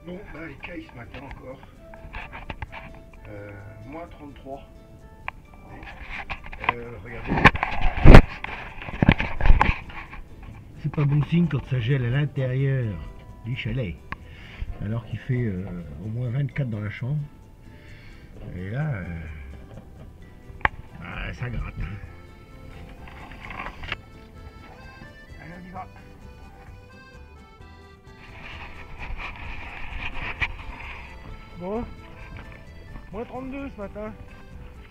Bon, bah, les cailles ce matin encore. Moins 33. Regardez. C'est pas bon signe quand ça gèle à l'intérieur du chalet. Alors qu'il fait au moins 24 dans la chambre. Et là, ça gratte. Allez, on y va. Bon, moins 32 ce matin,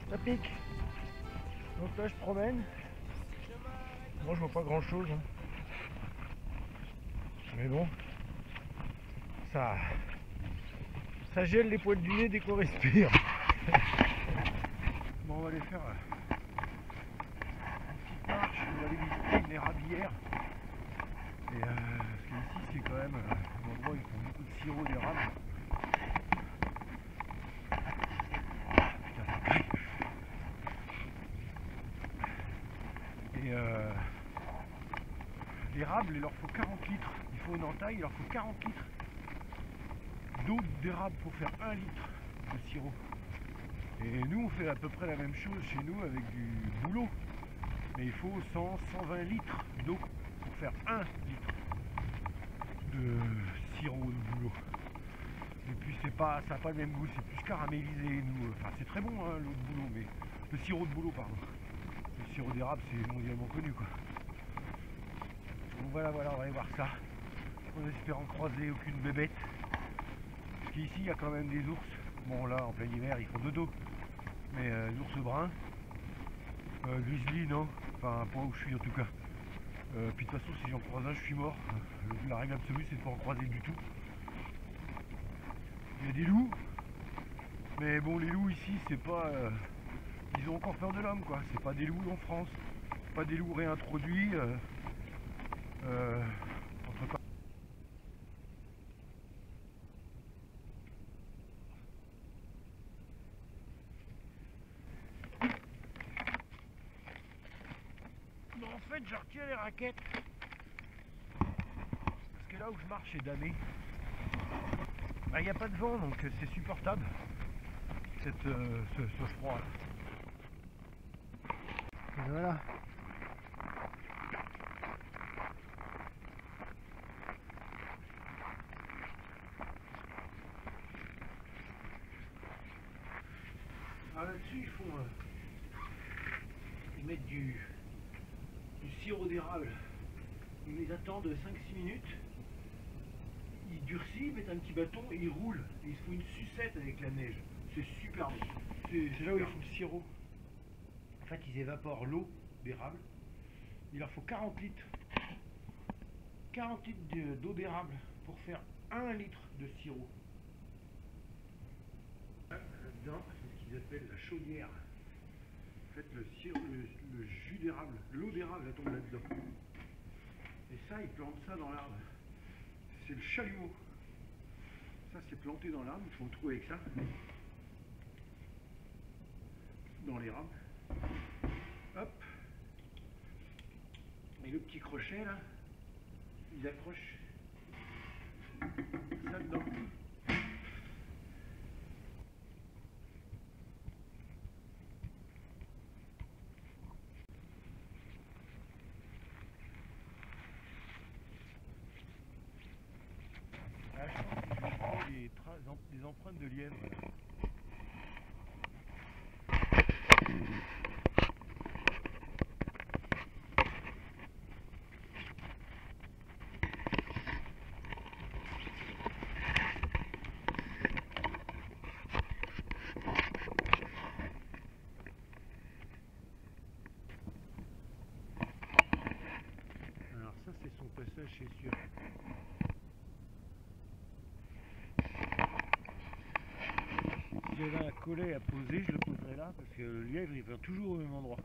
ça pique. Donc là je promène. Moi je vois pas grand chose. Hein. Mais bon, ça gèle les poils du nez dès qu'on respire. Bon, on va aller faire une petite marche, on va aller visiter une érablière. Et parce qu'ici c'est quand même un endroit où ils font beaucoup de sirop d'érable. Et l'érable, il leur faut 40 litres. Il faut une entaille, il leur faut 40 litres d'eau d'érable pour faire 1 litre de sirop. Et nous, on fait à peu près la même chose chez nous avec du bouleau. Mais il faut 100-120 litres d'eau pour faire 1 litre de sirop de bouleau. Et puis ça n'a pas le même goût, c'est plus caramélisé. Nous, enfin c'est très bon hein, l'eau de bouleau, mais le sirop de bouleau pardon. Le sirop d'érable c'est mondialement connu quoi. Donc voilà, on va aller voir ça. En espérant croiser aucune bébête. Parce qu'ici il y a quand même des ours. Bon là en plein hiver ils font dodo. Mais ours bruns. Grizzly non. Enfin pas où je suis en tout cas. Puis de toute façon si j'en croise un je suis mort. La règle absolue c'est de pas en croiser du tout. Il y a des loups. Mais bon les loups ici c'est pas. Ils ont encore peur de l'homme quoi. C'est pas des loups en France. Pas des loups réintroduits. Entre bon, en fait je retire les raquettes parce que là où je marche c'est damé. Il n'y a pas de vent donc c'est supportable ce froid là. Et voilà. Là-dessus ils mettent du sirop d'érable. Ils les attendent 5-6 minutes. Ils durcissent, ils mettent un petit bâton et ils roulent. Et ils se font une sucette avec la neige. C'est super bon. C'est là où ils font le sirop. En fait, ils évaporent l'eau d'érable. Il leur faut 40 litres. 40 litres d'eau d'érable pour faire 1 litre de sirop. Là-dedans, c'est ce qu'ils appellent la chaudière. En fait, le jus d'érable, l'eau d'érable, elle tombe là-dedans. Et ça, ils plantent ça dans l'arbre. C'est le chalumeau. Ça, c'est planté dans l'arbre. Il faut le trouver avec ça. Dans l'érable. Hop. Et le petit crochet, là, ils accrochent ça dedans. Là, je pense que je vais prendre des empreintes de lièvre. Alors ça, c'est son passage, c'est sûr. Si j'avais un collet à poser, je le poserais là parce que le lièvre il va toujours au même endroit.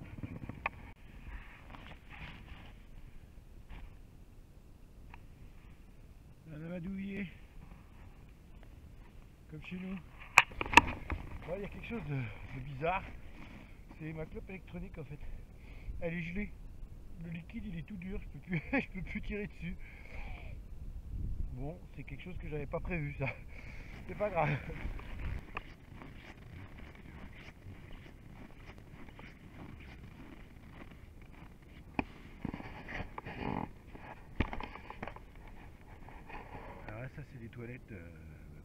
Un amadouillé, comme chez nous. Ouais, il y a quelque chose de bizarre. C'est ma clope électronique en fait. Elle est gelée. Le liquide il est tout dur, je peux plus, je peux plus tirer dessus. Bon, c'est quelque chose que j'avais pas prévu, ça. C'est pas grave. Alors là, ça c'est des toilettes,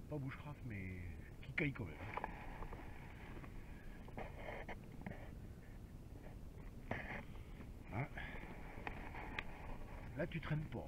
pas bushcraft, mais qui caillent quand même. Hein, là tu traînes pas.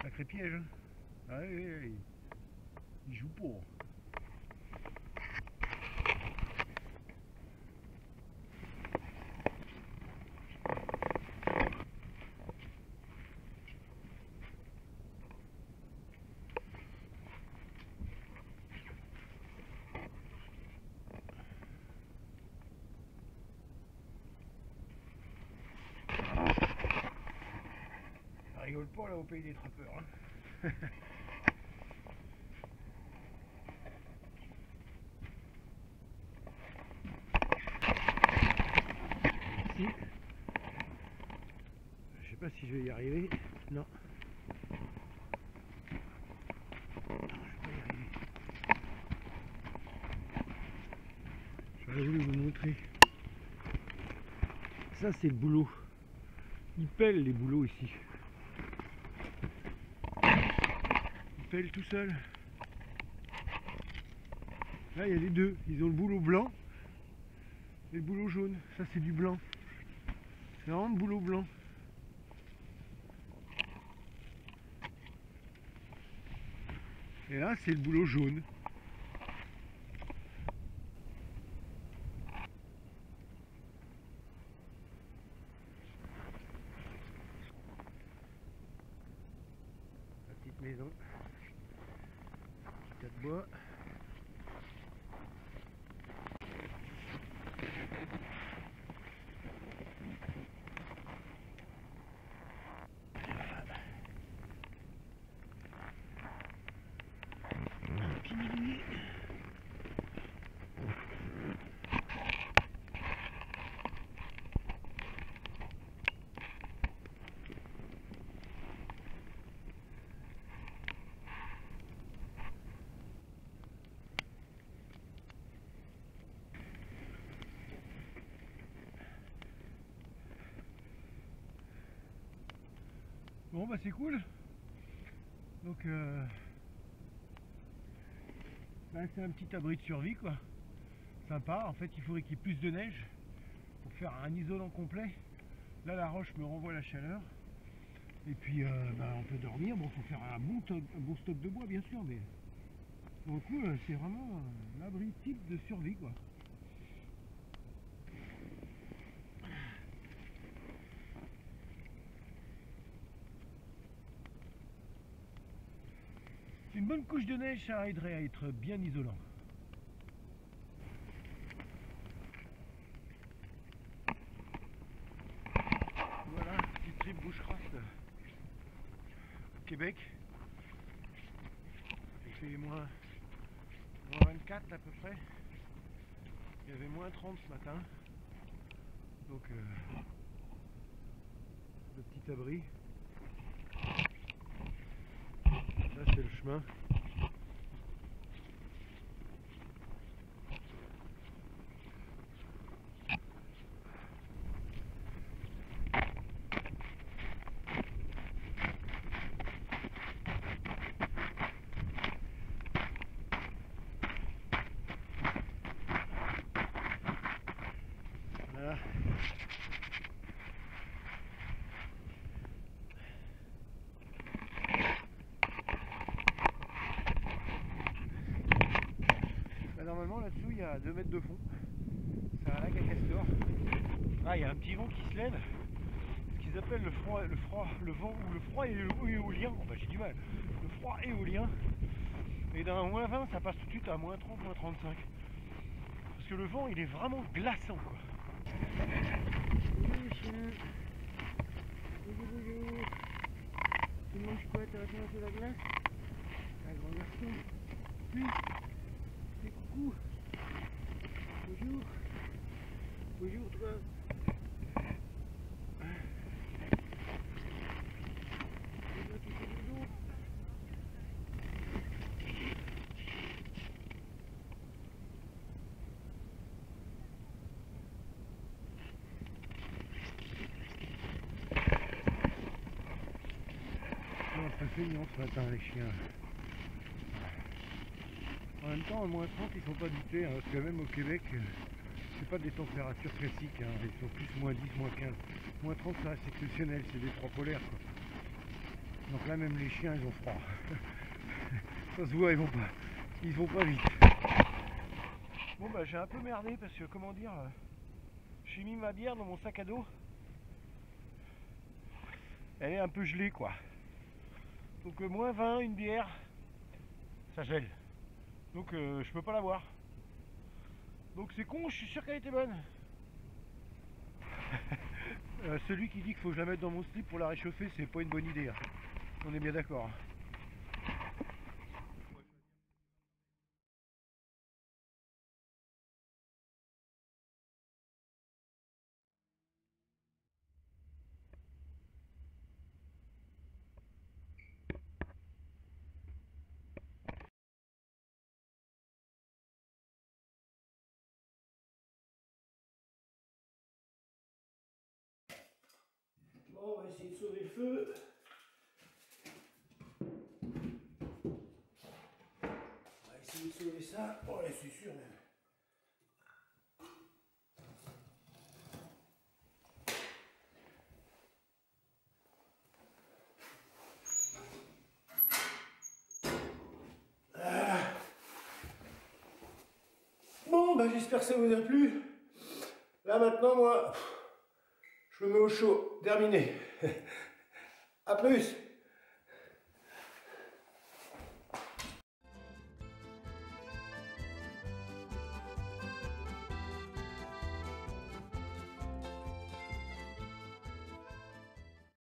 Sacré piège, hein. Ah oui, oui, oui. Il joue pour. Ça rigole pas là au pays des trappeurs, hein. Ici. Je sais pas si je vais y arriver. Non. J'aurais voulu vous montrer. Ça c'est le boulot. Ils pèlent les boulots ici. Ils pèlent tout seuls. Là il y a les deux. Ils ont le boulot blanc et le boulot jaune. Ça c'est du blanc. C'est vraiment le boulot blanc. Et là c'est le boulot jaune. La petite maison. Petit tas de bois. Bon bah c'est cool. Donc bah, c'est un petit abri de survie quoi. Sympa. En fait il faudrait qu'il y ait plus de neige pour faire un isolant complet. Là la roche me renvoie la chaleur. Et puis bah, on peut dormir. Bon faut faire un bon stock de bois bien sûr, mais pour le coup c'est vraiment un abri type de survie quoi. Une bonne couche de neige, ça aiderait à être bien isolant. Voilà, petite trip bushcraft au Québec. Il fait moins 24 à peu près. Il y avait moins 30 ce matin. Donc le petit abri. Là c'est le chemin. Voilà. à 2 mètres de fond. C'est un lac à castor. Ah, il y a un petit vent qui se lève. Ce qu'ils appellent le vent ou le froid éolien. Oh, bah, j'ai du mal. Le froid éolien. Et d'un moins 20, ça passe tout de suite à moins 30, moins 35. Parce que le vent, il est vraiment glaçant, quoi. Bonjour, chien. Bonjour. Tu manges quoi? T'as attendu sur la glace? Un grand garçon. Oui. Et coucou. Bonjour. Bonjour, toi. Ça fait mignon ce matin les chiens. En même temps, à moins 30 ils sont pas doutés, hein, parce que même au Québec, c'est pas des températures classiques, hein, ils sont plus moins 10, moins 15. Moins 30 ça reste exceptionnel, c'est des froids polaires quoi. Donc là même les chiens ils ont froid. Ça se voit, ils vont pas vite. Bon bah j'ai un peu merdé parce que comment dire, j'ai mis ma bière dans mon sac à dos. Elle est un peu gelée quoi. Donc moins 20, une bière, ça gèle. Donc je peux pas la boire. Donc c'est con, je suis sûr qu'elle était bonne. Celui qui dit qu'il faut que je la mette dans mon slip pour la réchauffer, c'est pas une bonne idée. Hein. On est bien d'accord. Bon, on va essayer de sauver le feu. On va essayer de sauver ça. Oh, ouais, c'est sûr même. Bon, bah j'espère que ça vous a plu. Là maintenant, moi, je me mets au chaud. Terminé. A plus.